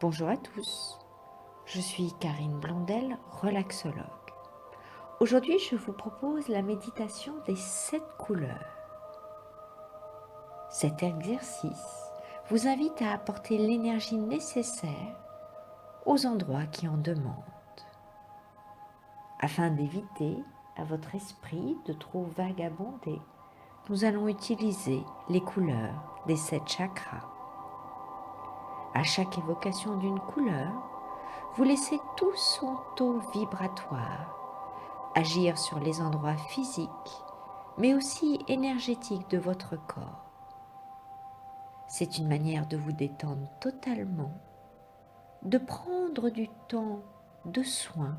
Bonjour à tous, je suis Karine Blondel, relaxologue. Aujourd'hui, je vous propose la méditation des 7 couleurs. Cet exercice vous invite à apporter l'énergie nécessaire aux endroits qui en demandent, afin d'éviter à votre esprit de trop vagabonder. Nous allons utiliser les couleurs des 7 chakras. À chaque évocation d'une couleur, vous laissez tout son taux vibratoire agir sur les endroits physiques, mais aussi énergétiques de votre corps. C'est une manière de vous détendre totalement, de prendre du temps de soin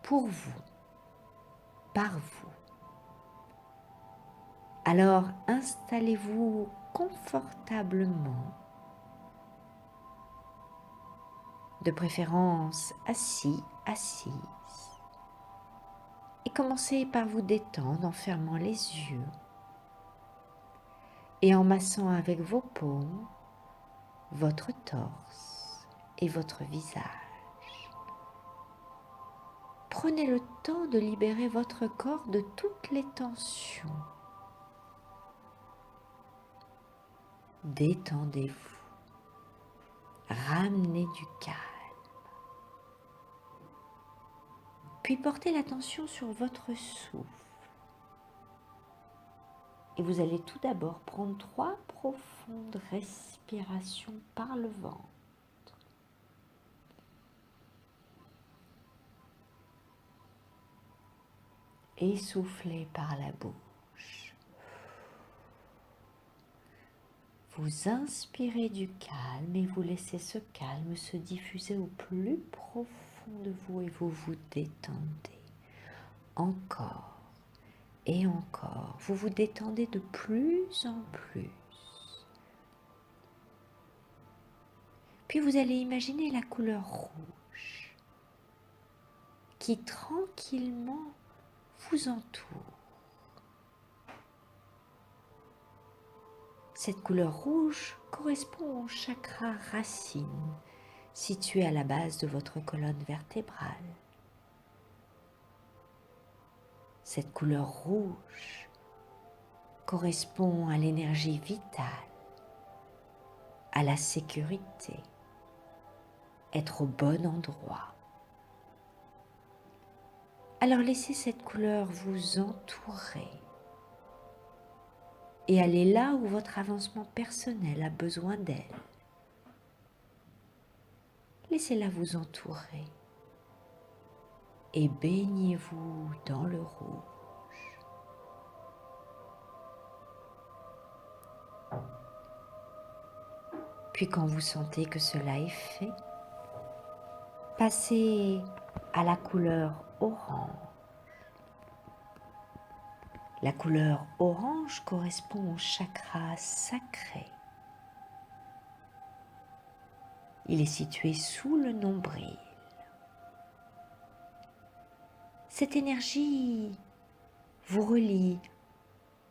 pour vous, par vous. Alors installez-vous confortablement, de préférence assis, assise, et commencez par vous détendre en fermant les yeux et en massant avec vos paumes votre torse et votre visage. Prenez le temps de libérer votre corps de toutes les tensions. Détendez-vous. Ramenez du calme. Puis portez l'attention sur votre souffle. Et vous allez tout d'abord prendre 3 profondes respirations par le ventre. Et soufflez par la bouche. Vous inspirez du calme et vous laissez ce calme se diffuser au plus profond de vous et vous vous détendez. Encore et encore, vous vous détendez de plus en plus. Puis vous allez imaginer la couleur rouge qui tranquillement vous entoure. Cette couleur rouge correspond au chakra racine situé à la base de votre colonne vertébrale. Cette couleur rouge correspond à l'énergie vitale, à la sécurité, être au bon endroit. Alors laissez cette couleur vous entourer et allez là où votre avancement personnel a besoin d'elle. Laissez-la vous entourer et baignez-vous dans le rouge. Puis quand vous sentez que cela est fait, passez à la couleur orange. La couleur orange correspond au chakra sacré. Il est situé sous le nombril. Cette énergie vous relie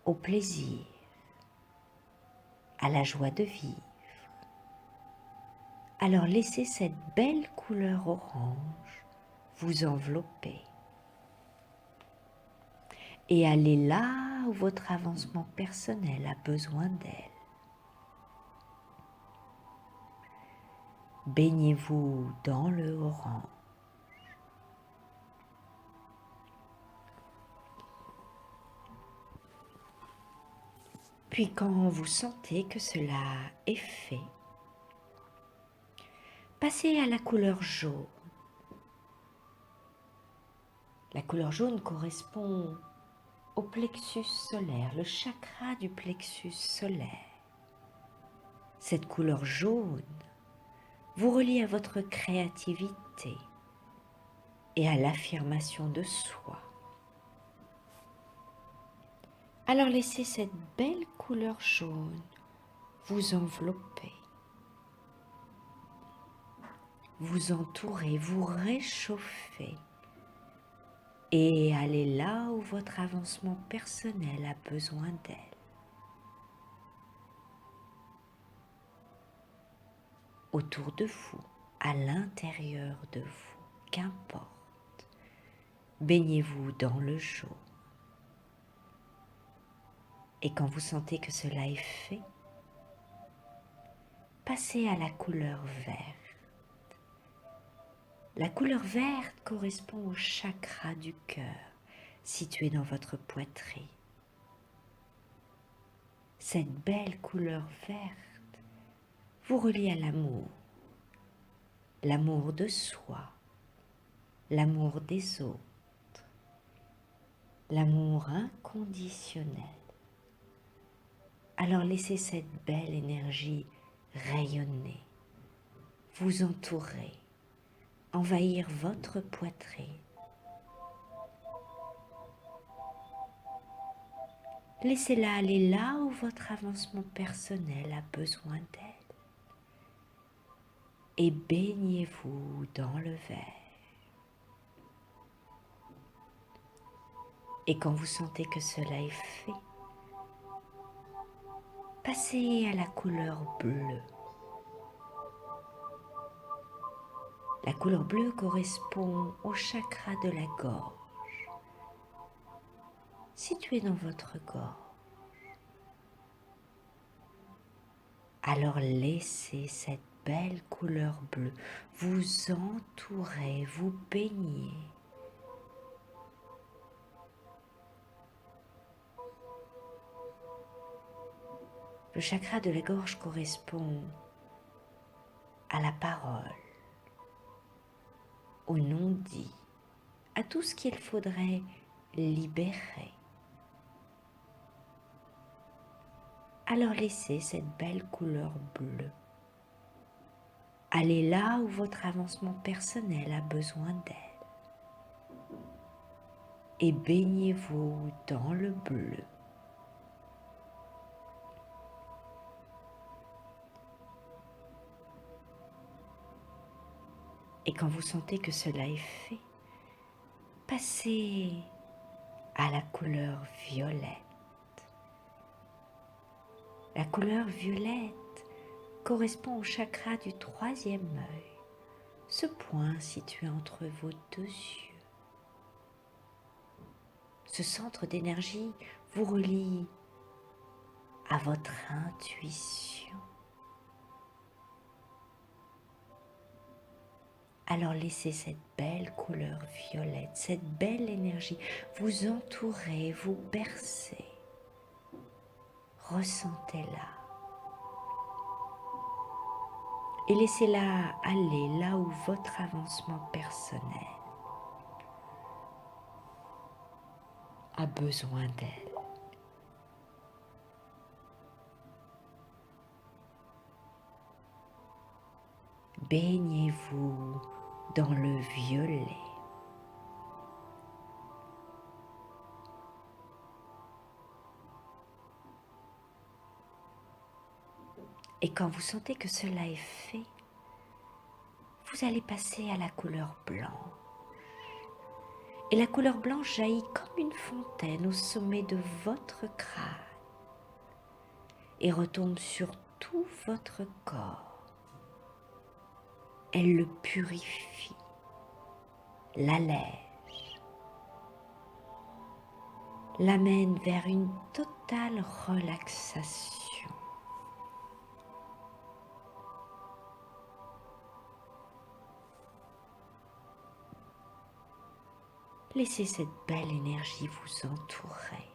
au plaisir, à la joie de vivre. Alors laissez cette belle couleur orange vous envelopper et allez là où votre avancement personnel a besoin d'elle. Baignez-vous dans le orange. Puis quand vous sentez que cela est fait, passez à la couleur jaune. La couleur jaune correspond au plexus solaire, le chakra du plexus solaire. Cette couleur jaune vous relie à votre créativité et à l'affirmation de soi. Alors laissez cette belle couleur jaune vous envelopper, vous entourer, vous réchauffer et allez là où votre avancement personnel a besoin d'elle. autour de vous, à l'intérieur de vous, qu'importe. Baignez-vous dans le jaune. Et quand vous sentez que cela est fait, passez à la couleur verte. La couleur verte correspond au chakra du cœur situé dans votre poitrine. Cette belle couleur verte vous relie à l'amour, l'amour de soi, l'amour des autres, l'amour inconditionnel. Alors laissez cette belle énergie rayonner, vous entourer, envahir votre poitrine. Laissez-la aller là où votre avancement personnel a besoin d'elle. Et baignez-vous dans le vert. Et quand vous sentez que cela est fait, passez à la couleur bleue. La couleur bleue correspond au chakra de la gorge, situé dans votre gorge. Alors laissez cette belle couleur bleue vous entourer, vous baigner. Le chakra de la gorge correspond à la parole, au non-dit, à tout ce qu'il faudrait libérer. Alors laissez cette belle couleur bleue aller là où votre avancement personnel a besoin d'elle. Et baignez-vous dans le bleu. Et quand vous sentez que cela est fait, passez à la couleur violette. La couleur violette correspond au chakra du troisième œil, ce point situé entre vos deux yeux. Ce centre d'énergie vous relie à votre intuition. Alors laissez cette belle couleur violette, cette belle énergie vous entourer, vous bercer. Ressentez-la. Et laissez-la aller là où votre avancement personnel a besoin d'elle. Baignez-vous dans le violet. Et quand vous sentez que cela est fait, vous allez passer à la couleur blanche. Et la couleur blanche jaillit comme une fontaine au sommet de votre crâne et retombe sur tout votre corps. Elle le purifie, l'allège, l'amène vers une totale relaxation. Laissez cette belle énergie vous entourer.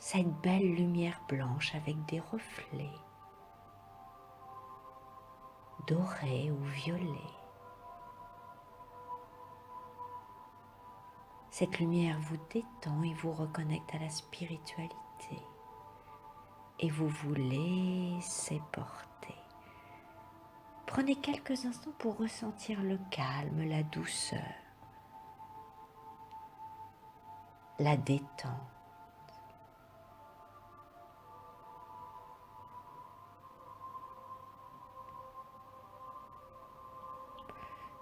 Cette belle lumière blanche avec des reflets dorés ou violets. Cette lumière vous détend et vous reconnecte à la spiritualité. Et vous vous laissez porter. Prenez quelques instants pour ressentir le calme, la douceur, la détente.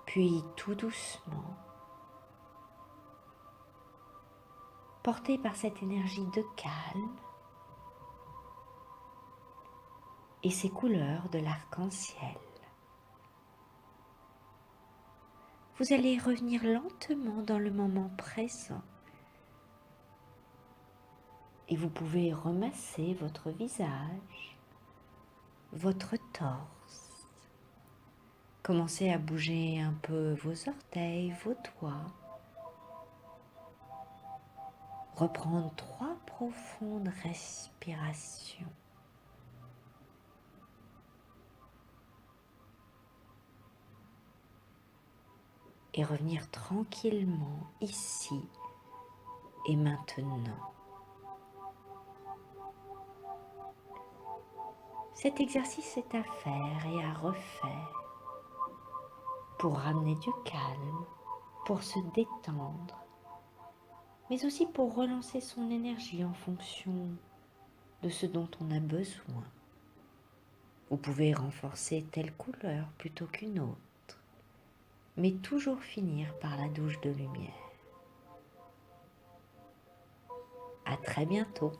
Puis tout doucement, porté par cette énergie de calme, et ses couleurs de l'arc-en-ciel. Vous allez revenir lentement dans le moment présent et vous pouvez remasser votre visage, votre torse. Commencez à bouger un peu vos orteils, vos doigts. Reprendre 3 profondes respirations. Et revenir tranquillement ici et maintenant. Cet exercice est à faire et à refaire pour ramener du calme, pour se détendre, mais aussi pour relancer son énergie en fonction de ce dont on a besoin. Vous pouvez renforcer telle couleur plutôt qu'une autre, mais toujours finir par la douche de lumière. À très bientôt.